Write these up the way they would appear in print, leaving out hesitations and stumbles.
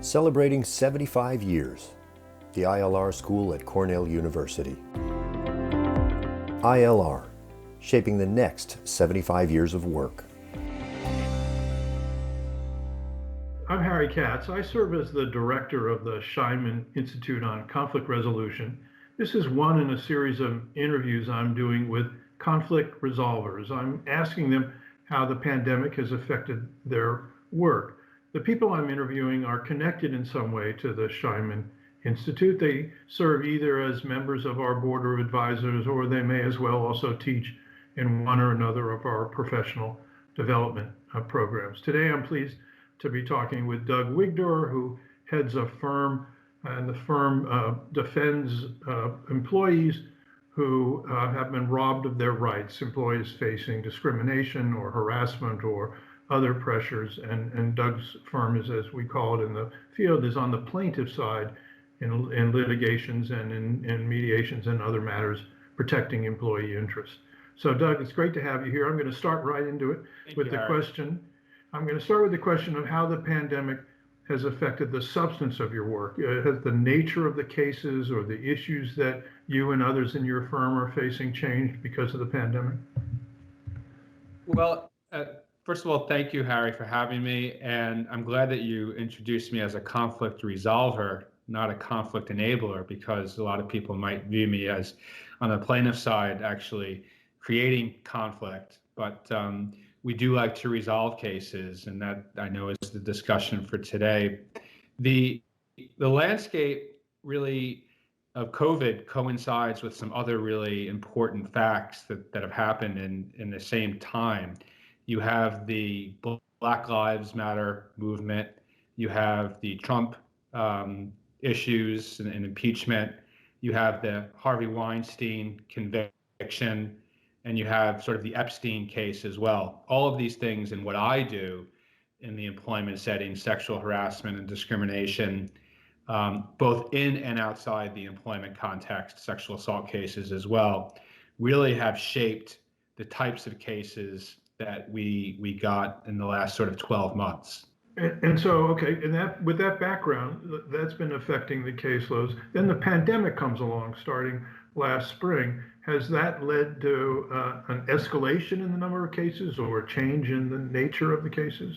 Celebrating 75 years, the ILR School at Cornell University. ILR, shaping the next 75 years of work. I'm Harry Katz. I serve as the director of the Scheinman Institute on Conflict Resolution. This is one in a series of interviews I'm doing with conflict resolvers. I'm asking them how the pandemic has affected their work. The people I'm interviewing are connected in some way to the Scheinman Institute. They serve either as members of our board of advisors, or they may as well also teach in one or another of our professional development programs. Today, I'm pleased to be talking with Doug Wigdor, who heads a firm, and the firm defends employees who have been robbed of their rights, employees facing discrimination or harassment or other pressures. And Doug's firm is, as we call it in the field, is on the plaintiff side in litigations and in mediations and other matters protecting employee interests. So Doug, it's great to have you here. I'm going to start right into it with the question. I'm going to start with the question of how the pandemic has affected the substance of your work. Has the nature of the cases or the issues that you and others in your firm are facing changed because of the pandemic? Well, first of all, thank you, Harry, for having me. And I'm glad that you introduced me as a conflict resolver, not a conflict enabler, because a lot of people might view me as, on the plaintiff side, actually creating conflict. But we do like to resolve cases, and that, I know, is the discussion for today. The landscape really of COVID coincides with some other really important facts that have happened in the same time. You have the Black Lives Matter movement, you have the Trump issues and impeachment, you have the Harvey Weinstein conviction, and you have sort of the Epstein case as well. All of these things and what I do in the employment setting, sexual harassment and discrimination, both in and outside the employment context, sexual assault cases as well, really have shaped the types of cases that we got in the last sort of 12 months. And so, okay, and that with that background, that's been affecting the caseloads. Then the pandemic comes along starting last spring. Has that led to an escalation in the number of cases or a change in the nature of the cases?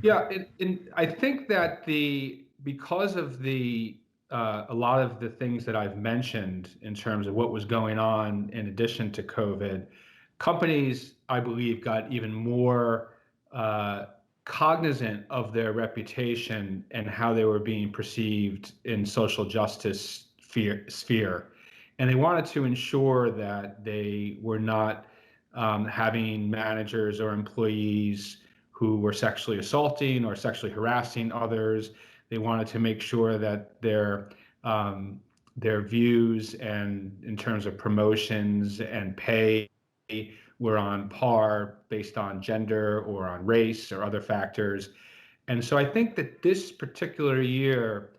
Yeah, and I think that because of a lot of the things that I've mentioned in terms of what was going on in addition to COVID, companies, I believe, got even more cognizant of their reputation and how they were being perceived in social justice sphere. And they wanted to ensure that they were not having managers or employees who were sexually assaulting or sexually harassing others. They wanted to make sure that their views and in terms of promotions and pay were on par based on gender or on race or other factors. And so I think that this particular year,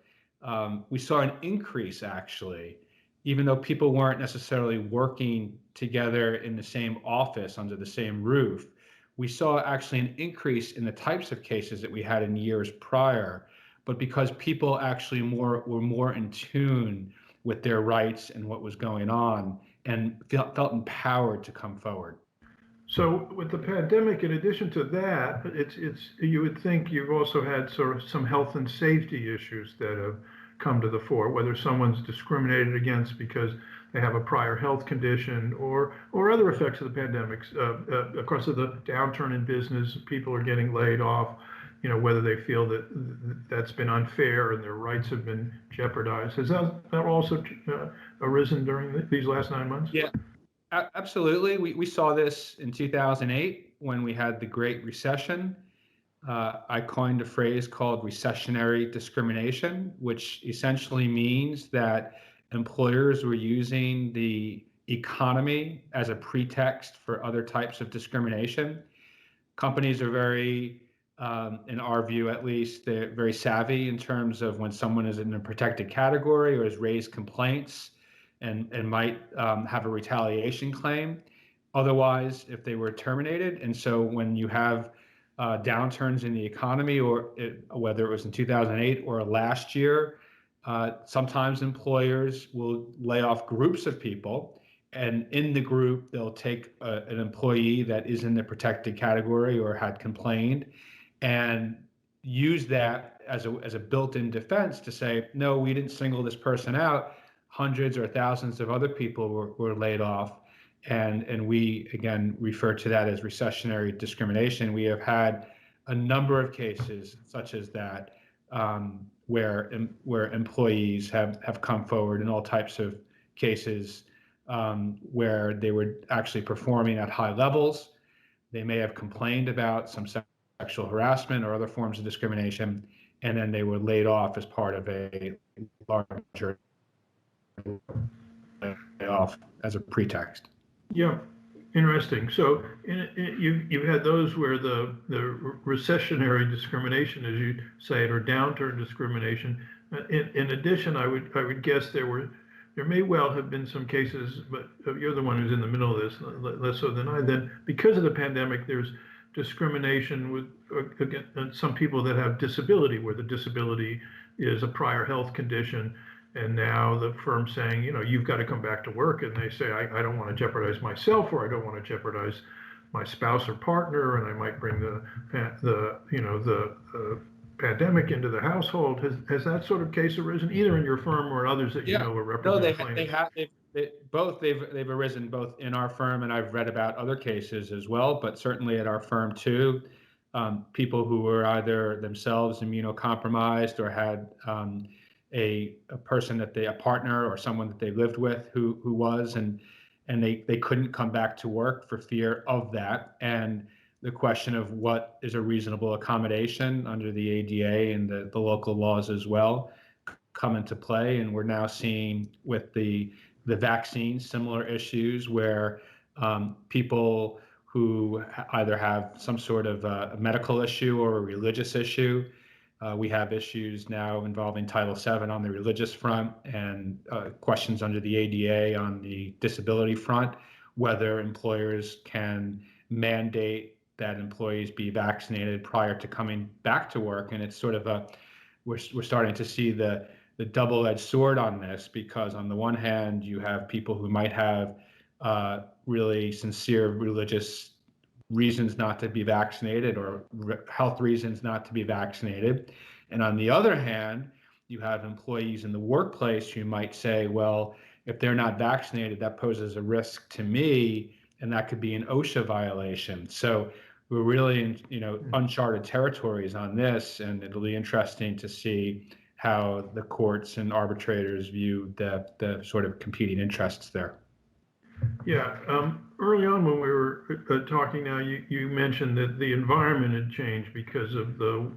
we saw an increase, actually, even though people weren't necessarily working together in the same office under the same roof. We saw actually an increase in the types of cases that we had in years prior, but because people actually were more in tune with their rights and what was going on and felt empowered to come forward. So with the pandemic, in addition to that, it's you would think you've also had sort of some health and safety issues that have come to the fore, whether someone's discriminated against because they have a prior health condition or other effects of the pandemic. Because of the downturn in business, people are getting laid off, whether they feel that that's been unfair and their rights have been jeopardized. Has that also arisen during these last 9 months? Yeah, absolutely. We saw this in 2008 when we had the Great Recession. I coined a phrase called recessionary discrimination, which essentially means that employers were using the economy as a pretext for other types of discrimination. Companies are very, in our view at least, they're very savvy in terms of when someone is in a protected category or has raised complaints and might have a retaliation claim otherwise if they were terminated. And so when you have downturns in the economy, or whether it was in 2008 or last year, sometimes employers will lay off groups of people, and in the group, they'll take an employee that is in the protected category or had complained and use that as a built-in defense to say, no, we didn't single this person out. Hundreds or thousands of other people were laid off. And we, again, refer to that as recessionary discrimination. We have had a number of cases such as that, where employees have come forward in all types of cases, where they were actually performing at high levels. They may have complained about some sexual harassment or other forms of discrimination, and then they were laid off as part of a larger layoff as a pretext. Yeah, interesting. So you've had those where the recessionary discrimination, as you say it, or downturn discrimination. In addition, I would guess there may well have been some cases, but you're the one who's in the middle of this, less so than I. Then because of the pandemic, there's discrimination with against some people that have disability, where the disability is a prior health condition. And now the firm's saying, you've got to come back to work. And they say, I don't want to jeopardize myself, or I don't want to jeopardize my spouse or partner, and I might bring the pandemic into the household. Has that sort of case arisen, either in your firm or others that you know are representing? No, they have. They've arisen both in our firm, and I've read about other cases as well, but certainly at our firm too. People who were either themselves immunocompromised or had a person a partner or someone that they lived with who was, and they couldn't come back to work for fear of that. And the question of what is a reasonable accommodation under the ADA and the local laws as well come into play. And we're now seeing with the vaccine similar issues where people who either have some sort of a medical issue or a religious issue. We have issues now involving Title VII on the religious front, and questions under the ADA on the disability front, whether employers can mandate that employees be vaccinated prior to coming back to work. And it's sort of we're starting to see the double-edged sword on this, because on the one hand, you have people who might have really sincere religious reasons not to be vaccinated, or health reasons not to be vaccinated. And on the other hand, you have employees in the workplace who might say, well, if they're not vaccinated, that poses a risk to me, and that could be an OSHA violation. So we're really in uncharted territories on this, and it'll be interesting to see how the courts and arbitrators view the sort of competing interests there. Yeah, early on when we were talking now, you mentioned that the environment had changed because of the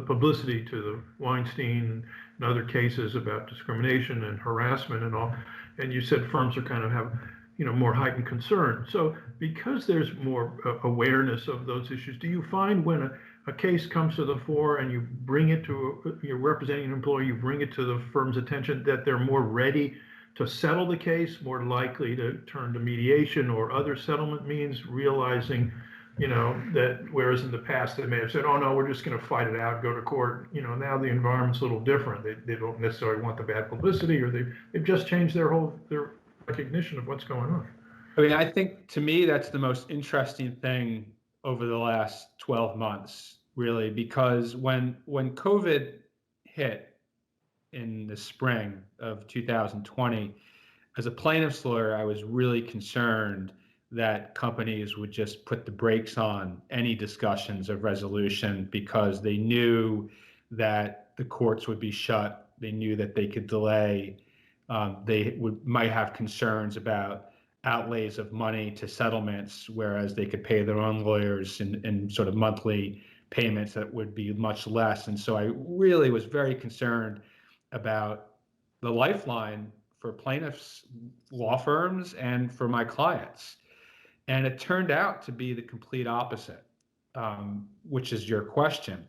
publicity to the Weinstein and other cases about discrimination and harassment and all. And you said firms are kind of have, more heightened concern. So because there's more awareness of those issues, do you find when a case comes to the fore and you bring it to, you're representing an employee, you bring it to the firm's attention, that they're more ready to settle the case, more likely to turn to mediation or other settlement means, realizing, that whereas in the past they may have said, oh no, we're just going to fight it out, go to court. Now the environment's a little different. They don't necessarily want the bad publicity, or they've just changed their recognition of what's going on. I mean, I think to me that's the most interesting thing over the last 12 months, really, because when COVID hit in the spring of 2020, as a plaintiff's lawyer, I was really concerned that companies would just put the brakes on any discussions of resolution, because they knew that the courts would be shut. They knew that they could delay. They might have concerns about outlays of money to settlements, whereas they could pay their own lawyers in sort of monthly payments that would be much less. And so I really was very concerned about the lifeline for plaintiffs' law firms and for my clients. And it turned out to be the complete opposite, which is your question.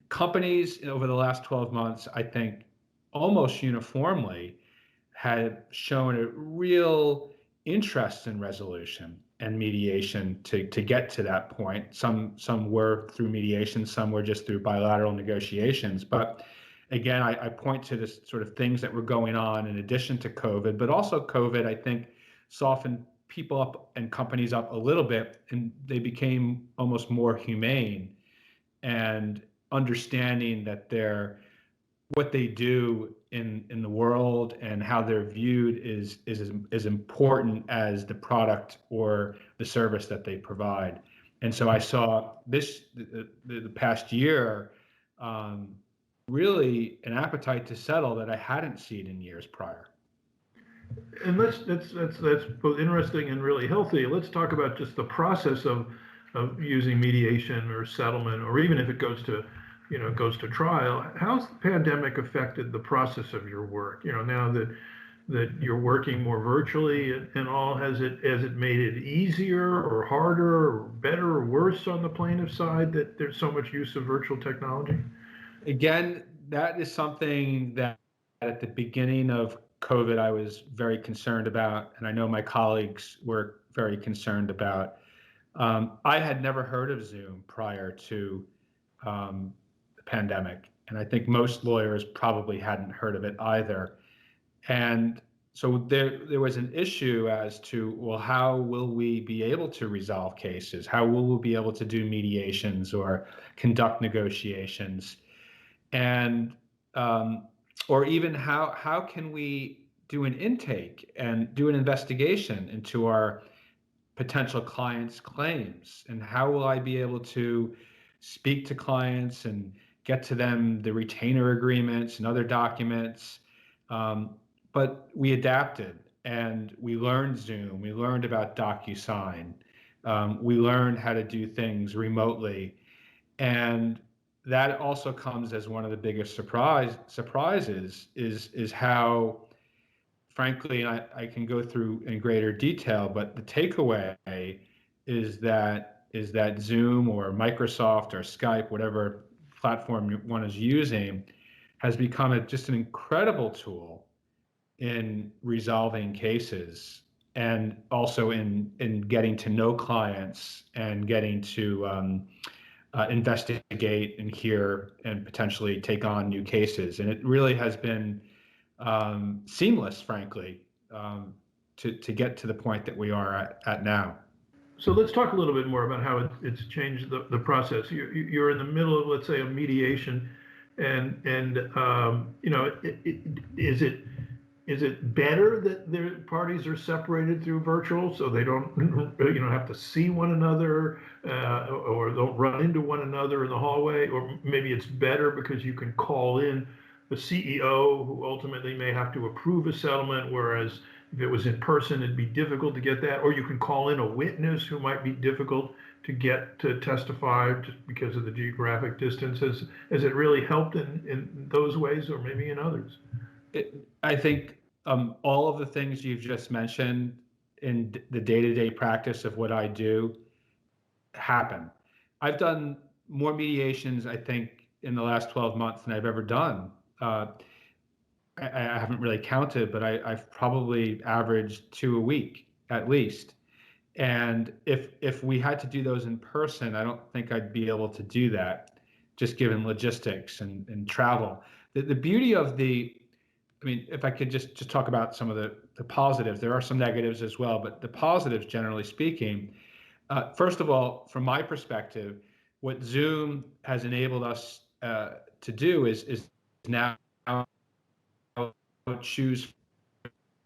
Companies over the last 12 months, I think, almost uniformly had shown a real interest in resolution. and mediation to get to that point. Some were through mediation, some were just through bilateral negotiations. But again, I point to this sort of things that were going on in addition to COVID, but also COVID, I think, softened people up and companies up a little bit, and they became almost more humane and understanding that what they do in the world and how they're viewed is as important as the product or the service that they provide. And so I saw the past year, really an appetite to settle that I hadn't seen in years prior. And that's both interesting and really healthy. Let's talk about just the process of using mediation or settlement, or even if it goes to trial. How's the pandemic affected the process of your work? Now that you're working more virtually and all, has it made it easier or harder or better or worse on the plaintiff side that there's so much use of virtual technology? Again, that is something that at the beginning of COVID, I was very concerned about, and I know my colleagues were very concerned about. I had never heard of Zoom prior to the pandemic, and I think most lawyers probably hadn't heard of it either. And so there was an issue as to, well, how will we be able to resolve cases? How will we be able to do mediations or conduct negotiations? And or even how can we do an intake and do an investigation into our potential clients' claims? And how will I be able to speak to clients and get to them the retainer agreements and other documents? But we adapted and we learned Zoom. We learned about DocuSign. We learned how to do things remotely. And that also comes as one of the biggest surprises is how, frankly, and I can go through in greater detail, but the takeaway is that Zoom or Microsoft or Skype, whatever platform one is using, has become just an incredible tool in resolving cases and also in getting to know clients and getting to investigate and hear and potentially take on new cases. And it really has been seamless, frankly, to get to the point that we are at now. So let's talk a little bit more about how it's changed the process. You're in the middle of, let's say, a mediation, and is it better that the parties are separated through virtual so they don't have to see one another or don't run into one another in the hallway? Or maybe it's better because you can call in the CEO who ultimately may have to approve a settlement, whereas if it was in person, it'd be difficult to get that. Or you can call in a witness who might be difficult to get to testify just because of the geographic distance. Has it really helped in those ways, or maybe in others? I think all of the things you've just mentioned in the day-to-day practice of what I do happen. I've done more mediations, I think, in the last 12 months than I've ever done. I haven't really counted, but I've probably averaged 2 a week at least. And if we had to do those in person, I don't think I'd be able to do that, just given logistics and travel. The beauty of if I could just talk about some of the positives, there are some negatives as well, but the positives, generally speaking, first of all, from my perspective, what Zoom has enabled us to do is now choose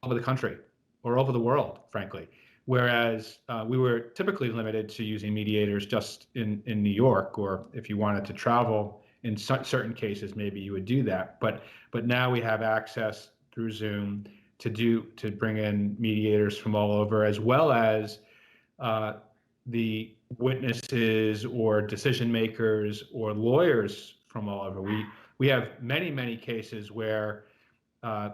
all over the country or over the world, frankly. Whereas we were typically limited to using mediators just in New York, or if you wanted to travel in certain cases, maybe you would do that. But now we have access through Zoom to bring in mediators from all over, as well as the witnesses or decision makers or lawyers from all over. We have many cases where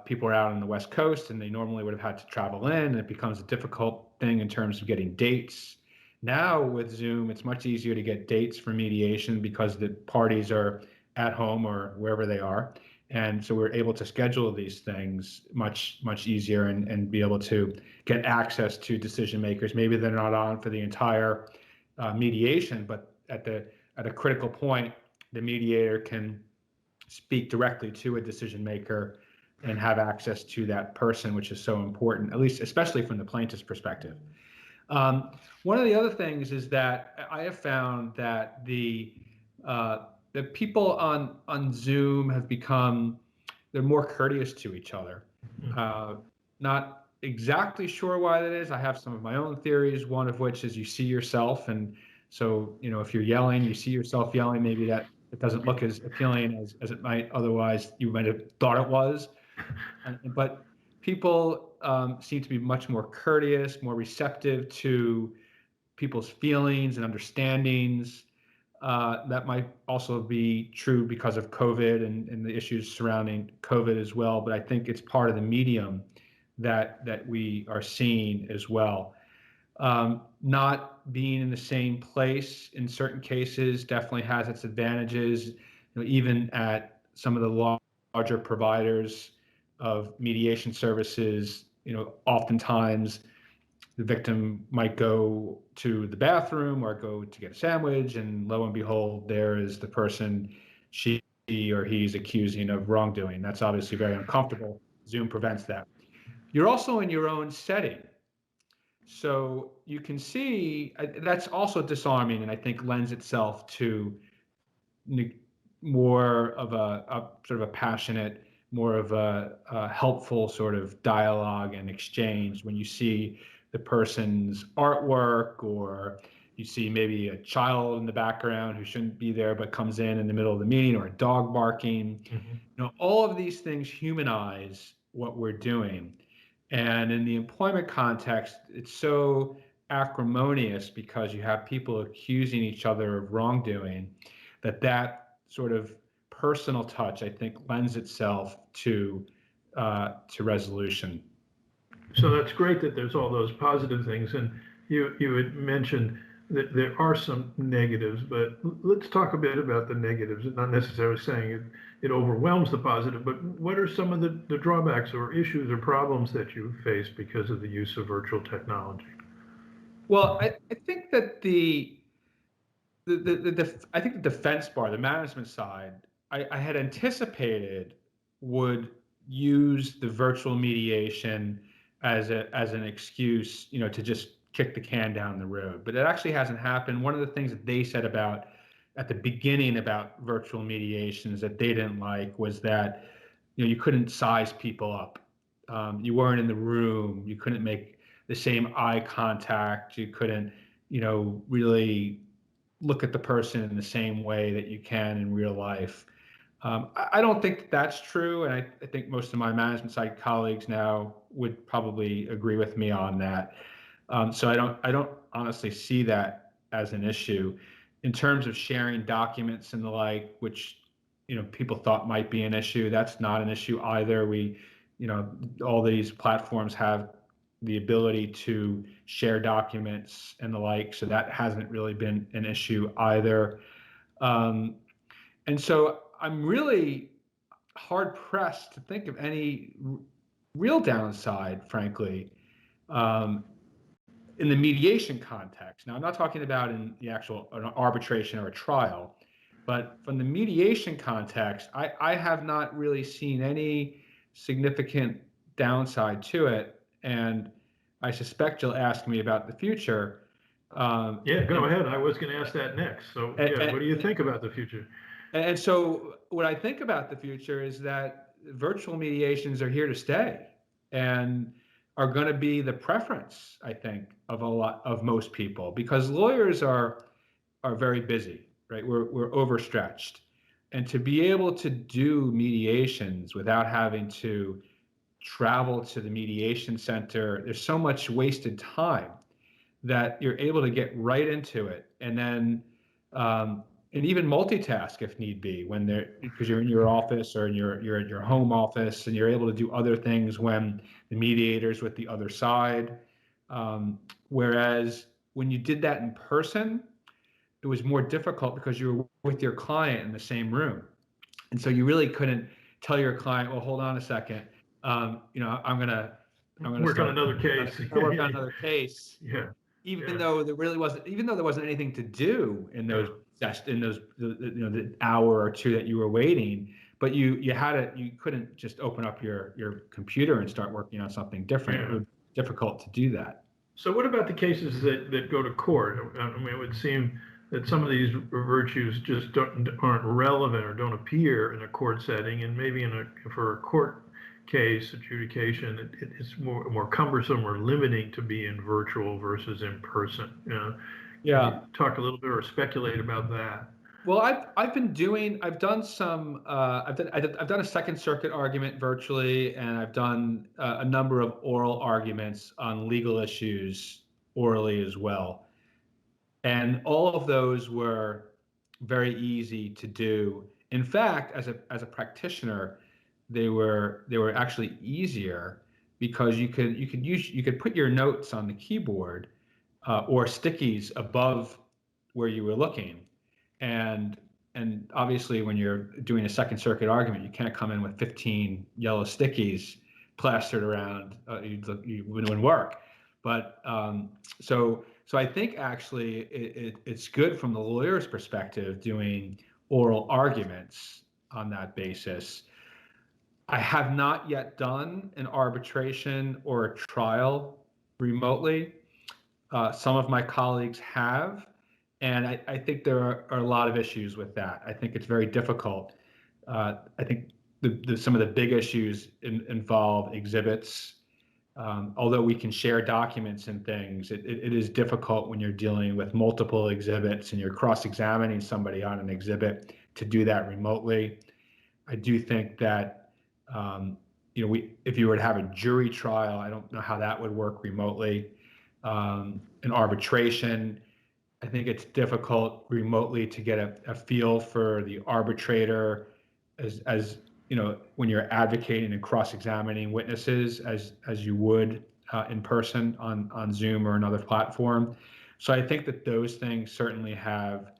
people are out on the West Coast and they normally would have had to travel in, and it becomes a difficult thing in terms of getting dates. Now with Zoom, it's much easier to get dates for mediation because the parties are at home or wherever they are, And so we're able to schedule these things much easier and be able to get access to decision makers. Maybe they're not on for the entire mediation, but at a critical point, the mediator can speak directly to a decision maker and have access to that person, which is so important, at least especially from the plaintiff's perspective. One of the other things is that I have found that the people on Zoom have become, they're more courteous to each other. Not exactly sure why that is. I have some of my own theories, one of which is you see yourself, and so if you're yelling, you see yourself yelling, maybe that it doesn't look as appealing as it might otherwise, you might have thought it was. But people seem to be much more courteous, more receptive to people's feelings and understandings. That might also be true because of COVID and the issues surrounding COVID as well. But I think it's part of the medium that we are seeing as well. Not being in the same place in certain cases definitely has its advantages. Even at some of the larger providers of mediation services, oftentimes the victim might go to the bathroom or go to get a sandwich, and lo and behold, there is the person she or he's accusing of wrongdoing. That's obviously very uncomfortable. Zoom prevents that. You're also in your own setting. So you can see that's also disarming, and I think lends itself to more of a sort of a passionate, more of a helpful sort of dialogue and exchange when you see the person's artwork, or you see maybe a child in the background who shouldn't be there but comes in the middle of the meeting, or a dog barking. All of these things humanize what we're doing. And in the employment context, it's so acrimonious because you have people accusing each other of wrongdoing that sort of personal touch, I think, lends itself to resolution. So that's great that there's all those positive things. And you had mentioned that there are some negatives, but let's talk a bit about the negatives. Not necessarily saying it overwhelms the positive, but what are some of the drawbacks or issues or problems that you face because of the use of virtual technology? Well, I think that I think the defense bar, the management side, I had anticipated would use the virtual mediation as an excuse, to just kick the can down the road. But it actually hasn't happened. One of the things that they said at the beginning about virtual mediations that they didn't like was that you couldn't size people up. You weren't in the room. You couldn't make the same eye contact. You couldn't really look at the person in the same way that you can in real life. I don't think that's true, and I think most of my management side colleagues now would probably agree with me on that. So I don't honestly see that as an issue. In terms of sharing documents and the like, which people thought might be an issue, that's not an issue either. All these platforms have the ability to share documents and the like, so that hasn't really been an issue either. And so I'm really hard pressed to think of any real downside, frankly, in the mediation context. Now, I'm not talking about in the actual an arbitration or a trial, but from the mediation context, I have not really seen any significant downside to it. And I suspect you'll ask me about the future. Yeah, go ahead. I was going to ask that next. So, what do you think about the future? And so what I think about the future is that virtual mediations are here to stay and are going to be the preference, I think, of most people, because lawyers are very busy, right? We're overstretched. And to be able to do mediations without having to travel to the mediation center, there's so much wasted time that you're able to get right into it, and then and even multitask if need be because you're in your office or you're at your home office, and you're able to do other things when the mediator's with the other side. Whereas when you did that in person, it was more difficult because you were with your client in the same room, and so you really couldn't tell your client, well, hold on a second, I'm gonna work on another case. work on another case, Yeah. even though there wasn't anything to do in those the hour or two that you were waiting, but you couldn't just open up your computer and start working on something different. Yeah. It would be difficult to do that. So what about the cases that go to court? I mean, it would seem that some of these virtues just aren't relevant or don't appear in a court setting, and maybe for a court case adjudication, it's more cumbersome or limiting to be in virtual versus in person. Yeah. Can you talk a little bit or speculate about that? Well, I've done a Second Circuit argument virtually, and I've done a number of oral arguments on legal issues orally as well. And all of those were very easy to do. In fact, as a practitioner, they were actually easier because you could put your notes on the keyboard or stickies above where you were looking. And obviously, when you're doing a Second Circuit argument, you can't come in with 15 yellow stickies plastered around. You wouldn't work. But so I think actually it's good from the lawyer's perspective doing oral arguments on that basis. I have not yet done an arbitration or a trial remotely. Some of my colleagues have. And I think there are a lot of issues with that. I think it's very difficult. I think some of the big issues involve exhibits. Although we can share documents and things, it is difficult when you're dealing with multiple exhibits and you're cross-examining somebody on an exhibit to do that remotely. I do think that if you were to have a jury trial, I don't know how that would work remotely. An arbitration, I think it's difficult remotely to get a feel for the arbitrator as when you're advocating and cross-examining witnesses as you would in person on Zoom or another platform. So I think that those things certainly have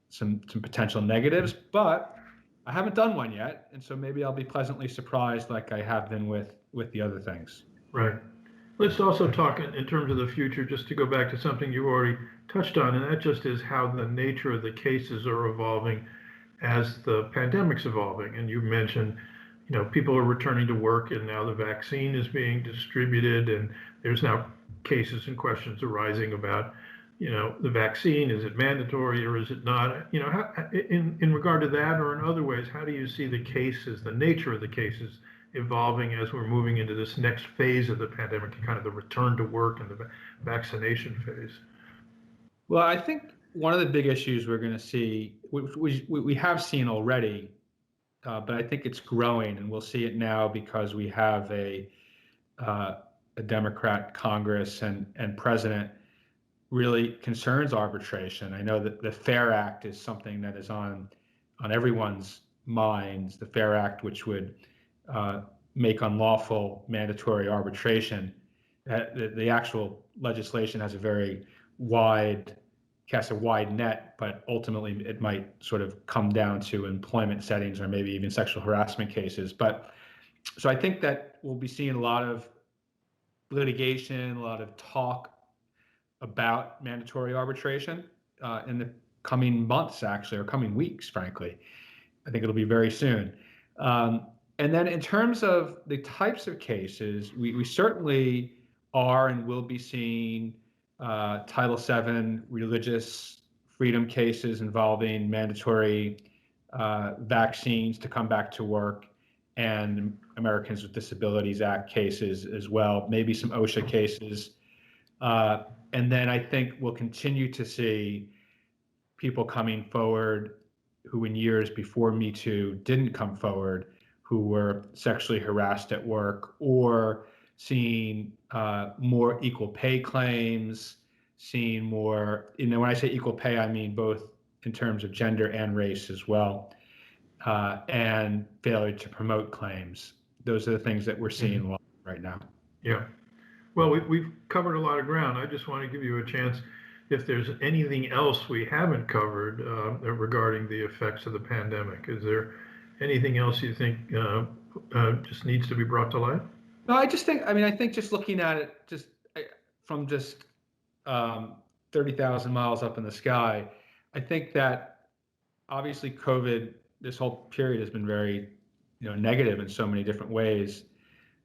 some potential negatives, but I haven't done one yet, and so maybe I'll be pleasantly surprised like I have been with the other things. Right. Let's also talk in terms of the future, just to go back to something you already touched on, and that just is how the nature of the cases are evolving as the pandemic's evolving. And you mentioned, people are returning to work, and now the vaccine is being distributed, and there's now cases and questions arising about, the vaccine, is it mandatory or is it not? How, in regard to that or in other ways, how do you see the cases, the nature of the cases evolving as we're moving into this next phase of the pandemic, kind of the return to work and the vaccination phase? Well, I think one of the big issues we're going to see, which we have seen already, but I think it's growing, and we'll see it now because we have a Democrat Congress and president really concerns arbitration. I know that the FAIR Act is something that is on everyone's minds, the FAIR Act, which would make unlawful mandatory arbitration. The actual legislation has casts a wide net, but ultimately it might sort of come down to employment settings or maybe even sexual harassment cases. So I think that we'll be seeing a lot of litigation, a lot of talk about mandatory arbitration in the coming months, actually, or coming weeks, frankly. I think it'll be very soon. And then in terms of the types of cases, we certainly are and will be seeing Title VII religious freedom cases involving mandatory vaccines to come back to work, and Americans with Disabilities Act cases as well, maybe some OSHA cases. And then I think we'll continue to see people coming forward who in years before Me Too didn't come forward, who were sexually harassed at work, or seeing more equal pay claims, seeing more, when I say equal pay, I mean both in terms of gender and race as well, and failure to promote claims. Those are the things that we're seeing right now. Yeah. Well, we've covered a lot of ground. I just want to give you a chance, if there's anything else we haven't covered regarding the effects of the pandemic. Is there anything else you think just needs to be brought to light? No, I just think, I think just looking at it from just 30,000 miles up in the sky, I think that obviously COVID, this whole period has been very, negative in so many different ways.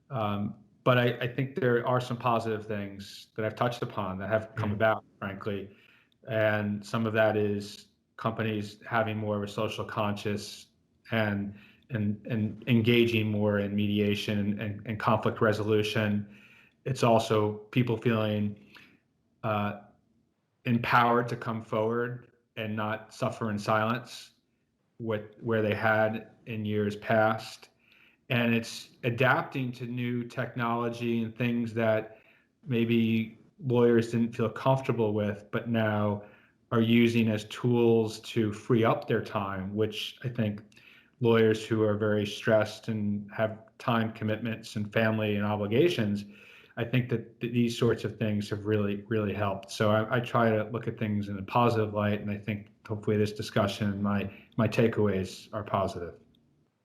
But I think there are some positive things that I've touched upon that have come about, frankly. And some of that is companies having more of a social conscious and engaging more in mediation and conflict resolution. It's also people feeling empowered to come forward and not suffer in silence where they had in years past. And it's adapting to new technology and things that maybe lawyers didn't feel comfortable with, but now are using as tools to free up their time, which I think lawyers who are very stressed and have time commitments and family and obligations, I think that these sorts of things have really, really helped. So I try to look at things in a positive light, and I think hopefully this discussion, my takeaways are positive.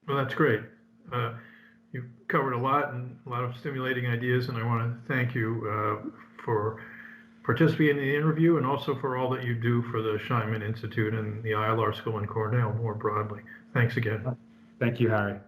Well, that's great. You've covered a lot and a lot of stimulating ideas, and I want to thank you for participating in the interview and also for all that you do for the Scheinman Institute and the ILR School in Cornell more broadly. Thanks again. Thank you, Harry.